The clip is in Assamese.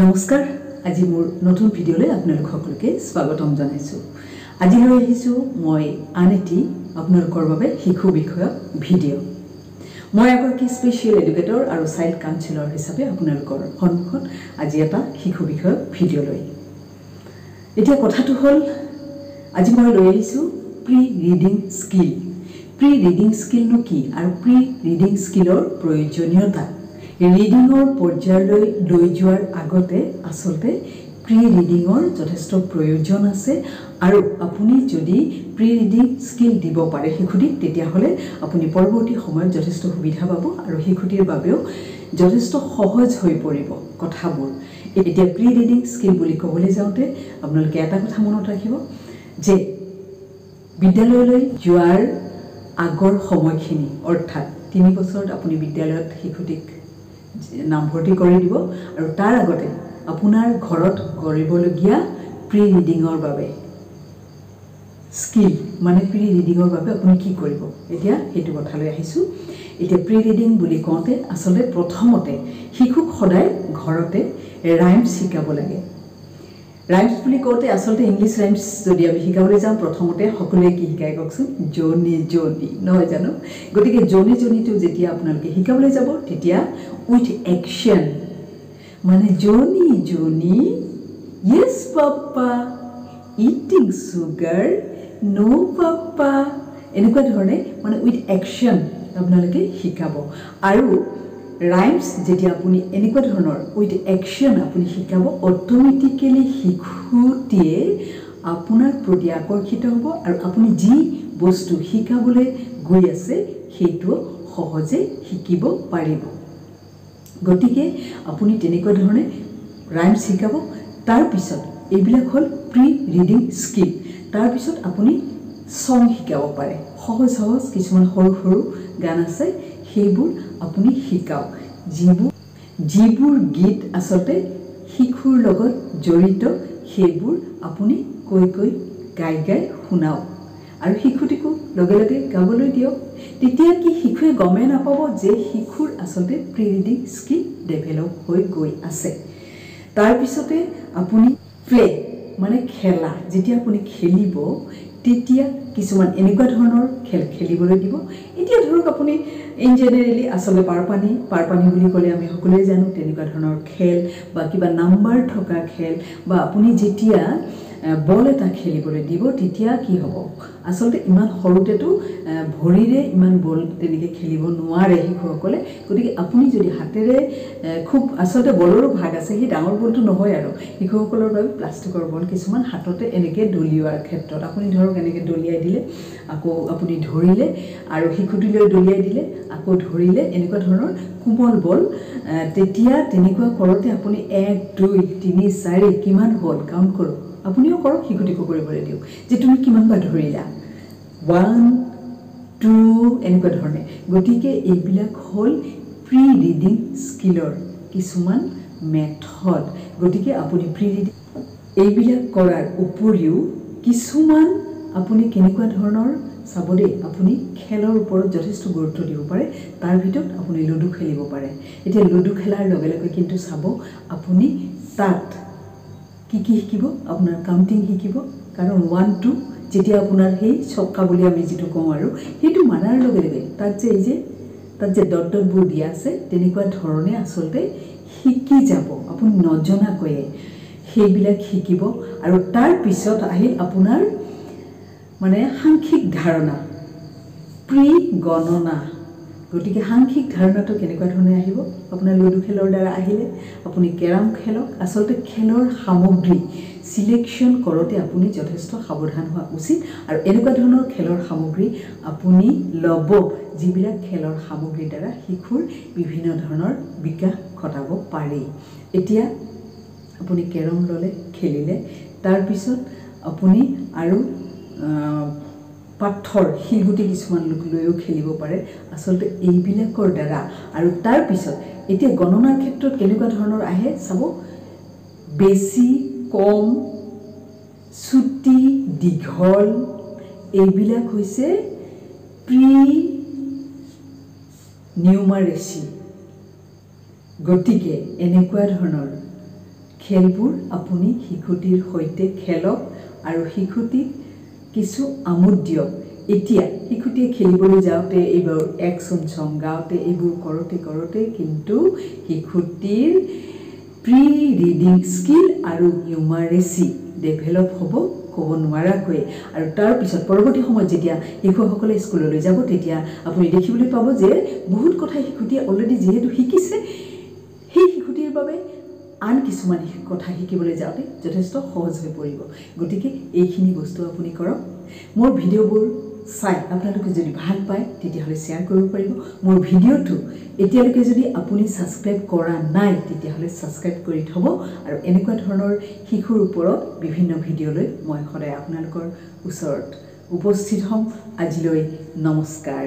নমস্কাৰ আজি মোৰ নতুন ভিডিঅ'লৈ আপোনালোক সকলোকে স্বাগতম জনাইছো। আজি লৈ আহিছো মই আনেটি আপোনালোকৰ বাবে শিশু বিষয়ক ভিডিঅ'। মই এগৰাকী স্পেচিয়েল এডুকেটৰ আৰু চাইল্ড কাউন্সিলৰ হিচাপে আপোনালোকৰ সন্মুখত আজি এটা শিশু বিষয়ক ভিডিঅ' লৈ। এতিয়া কথাটো হ'ল আজি মই লৈ আহিছো pre reading skill. Pre reading স্কিলনো কি আৰু প্ৰি ৰিডিং স্কিলৰ প্ৰয়োজনীয়তা ৰিডিঙৰ পৰ্যায়লৈ লৈ যোৱাৰ আগতে আসলতে প্ৰি ৰিডিঙৰ যথেষ্ট প্ৰয়োজন আছে আৰু আপুনি যদি প্ৰি ৰিডিং স্কিল দিব পাৰে শিশুটিক তেতিয়াহ'লে আপুনি পৰৱৰ্তী সময়ত যথেষ্ট সুবিধা পাব আৰু শিশুটিৰ বাবেও যথেষ্ট সহজ হৈ পৰিব কথাবোৰ। এতিয়া প্ৰি ৰিডিং স্কিল বুলি ক'বলৈ যাওঁতে আপোনালোকে এটা কথা মনত ৰাখিব যে বিদ্যালয়লৈ যোৱাৰ আগৰ সময়খিনি অৰ্থাৎ 3 বছৰত আপুনি বিদ্যালয়ত শিশুটিক নামভৰ্তি কৰি দিব আৰু তাৰ আগতে আপোনাৰ ঘৰত কৰিবলগীয়া প্ৰি ৰিডিঙৰ বাবে স্কিল মানে প্ৰি ৰিডিঙৰ বাবে আপুনি কি কৰিব এতিয়া সেইটো কথালৈ আহিছো। এতিয়া প্ৰি ৰিডিং বুলি কওঁতে আসলে প্ৰথমতে শিশুক সদায় ঘৰতে ৰাইমছ শিকাব লাগে। ৰাইমছ বুলি কওঁতে আসলতে ইংলিছ ৰাইমছ যদি আমি শিকাবলৈ যাওঁ প্ৰথমতে সকলোৱে কি শিকায় কওকচোন জনি জনি নহয় জানো। গতিকে জনি জনিটো যেতিয়া আপোনালোকে শিকাবলৈ যাব তেতিয়া উইথ একশ্যন মানে Johnny Johnny yes papa eating sugar no papa এনেকুৱা ধৰণে মানে উইথ একশ্যন আপোনালোকে শিকাব আৰু ৰাইমছ যেতিয়া আপুনি এনেকুৱা ধৰণৰ উইথ একশ্যন আপুনি শিকাব অট'মেটিকেলি শিশুটিয়ে আপোনাৰ প্ৰতি আকৰ্ষিত হ'ব আৰু আপুনি যি বস্তু শিকাবলৈ গৈ আছে সেইটো সহজে শিকিব পাৰিব। গতিকে আপুনি তেনেকুৱা ধৰণে ৰাইমছ শিকাব। তাৰপিছত এইবিলাক হ'ল প্ৰি ৰিডিং স্কিল। তাৰপিছত আপুনি ছং শিকাব পাৰে। সহজ সহজ কিছুমান সৰু সৰু গান আছে সেইবোৰ আপুনি শিকাওক যিবোৰ গীত আচলতে শিশুৰ লগত জড়িত সেইবোৰ আপুনি কৈ গাই শুনাওক আৰু শিশুটিকো লগে লগে গাবলৈ দিয়ক। তেতিয়া কি শিশুৱে গমে নাপাব যে শিশুৰ আচলতে প্ৰি ৰিডিং স্কিল ডেভেলপ হৈ গৈ আছে। তাৰপিছতে আপুনি প্লে মানে খেলা যেতিয়া আপুনি খেলিব তেতিয়া কিছুমান এনেকুৱা ধৰণৰ খেল খেলিবলৈ দিব। এতিয়া ধৰক আপুনি ইন জেনেৰেলি আচলতে পাৰপানী বুলি ক'লে আমি সকলোৱে জানো তেনেকুৱা ধৰণৰ খেল বা কিবা নাম্বাৰ থকা খেল বা আপুনি যেতিয়া বল এটা খেলিবলৈ দিব তেতিয়া কি হ'ব আচলতে ইমান সৰুতেতো ভৰিৰে ইমান বল তেনেকৈ খেলিব নোৱাৰে শিশুসকলে। গতিকে আপুনি যদি হাতেৰে খুব আচলতে বলৰো ভাগ আছে সেই ডাঙৰ বলটো নহয় আৰু শিশুসকলৰ বাবে প্লাষ্টিকৰ বল কিছুমান হাততে এনেকৈ দলিওৱাৰ ক্ষেত্ৰত আপুনি ধৰক এনেকৈ দলিয়াই দিলে আকৌ আপুনি ধৰিলে আৰু শিশুটিলৈ দলিয়াই দিলে আকৌ ধৰিলে এনেকুৱা ধৰণৰ কোমল বল তেতিয়া তেনেকুৱা কৰোঁতে আপুনি 1 2 3 4 কিমান হ'ল কাউণ্ট কৰক আপুনিও কৰক শিশুটিকো কৰিবলৈ দিয়ক যে তুমি কিমানবাৰ ধৰিলা 1 2 এনেকুৱা ধৰণে। গতিকে এইবিলাক হ'ল প্ৰি ৰিডিং স্কিলৰ কিছুমান মেথড। গতিকে আপুনি প্ৰি ৰিডিং এইবিলাক কৰাৰ উপৰিও কিছুমান আপুনি কেনেকুৱা ধৰণৰ চাব দেই আপুনি খেলৰ ওপৰত যথেষ্ট গুৰুত্ব দিব পাৰে। তাৰ ভিতৰত আপুনি লুডু খেলিব পাৰে। এতিয়া লুডু খেলাৰ লগে লগে কিন্তু চাব আপুনি তাত কি শিকিব আপোনাৰ কাউণ্টিং শিকিব কাৰণ 1 2 যেতিয়া আপোনাৰ সেই চক্কা বুলি আমি যিটো কওঁ আৰু সেইটো মানাৰ লগে লগে তাত যে ডটবোৰ দিয়া আছে তেনেকুৱা ধৰণে আচলতে শিকি যাব আপুনি নজনাকৈয়ে সেইবিলাক শিকিব। আৰু তাৰপিছত আহিল আপোনাৰ মানে সাংখ্যিক ধাৰণা প্ৰি গণনা। গতিকে সাংখ্যিক ধাৰণাটো কেনেকুৱা ধৰণে আহিব আপোনাৰ লুডু খেলৰ দ্বাৰা আহিলে আপুনি কেৰম খেলক। আচলতে খেলৰ সামগ্ৰী চিলেকশ্যন কৰোঁতে আপুনি যথেষ্ট সাৱধান হোৱা উচিত আৰু এনেকুৱা ধৰণৰ খেলৰ সামগ্ৰী আপুনি ল'ব যিবিলাক খেলৰ সামগ্ৰীৰ দ্বাৰা শিশুৰ বিভিন্ন ধৰণৰ বিকাশ ঘটাব পাৰি। এতিয়া আপুনি কেৰম ল'লে খেলিলে তাৰপিছত আপুনি আৰু পাথৰ শিলগুটি কিছুমান লৈও খেলিব পাৰে আচলতে এইবিলাকৰ দ্বাৰা। আৰু তাৰপিছত এতিয়া গণনাৰ ক্ষেত্ৰত কেনেকুৱা ধৰণৰ আহে চাব বেছি কম চুটি দীঘল এইবিলাক হৈছে প্ৰি নিউমাৰেচি। গতিকে এনেকুৱা ধৰণৰ খেলবোৰ আপুনি শিশুটিৰ সৈতে খেলক আৰু শিশুটিক কিছু আমোদ দিয়ক। এতিয়া শিশুটিয়ে খেলিবলৈ যাওঁতে এইবোৰ একশ্যন ছং গাওঁতে এইবোৰ কৰোঁতে কিন্তু শিশুটিৰ প্ৰি ৰিডিং স্কিল আৰু নিউমাৰেচি ডেভেলপ হ'ব ক'ব নোৱাৰাকৈ। আৰু তাৰপিছত পৰৱৰ্তী সময়ত যেতিয়া শিশুসকলে স্কুললৈ যাব তেতিয়া আপুনি দেখিবলৈ পাব যে বহুত কথা শিশুটিয়ে অলৰেডি যিহেতু শিকিছে, সেই শিশুটিৰ বাবে আন কিছুমান কথা শিকিবলৈ যাওঁতে যথেষ্ট সহজ হৈ পৰিব। গতিকে এইখিনি বস্তু আপুনি কৰক। মোৰ ভিডিঅ'বোৰ চাই আপোনালোকে যদি ভাল পায় তেতিয়াহ'লে শ্বেয়াৰ কৰিব পাৰিব। মোৰ ভিডিঅ'টো এতিয়ালৈকে যদি আপুনি ছাবস্ক্ৰাইব কৰা নাই তেতিয়াহ'লে ছাবস্ক্ৰাইব কৰি থ'ব। আৰু এনেকুৱা ধৰণৰ শিশুৰ ওপৰত বিভিন্ন ভিডিঅ'লৈ মই সদায় আপোনালোকৰ ওচৰত উপস্থিত হ'ম। আজিলৈ নমস্কাৰ।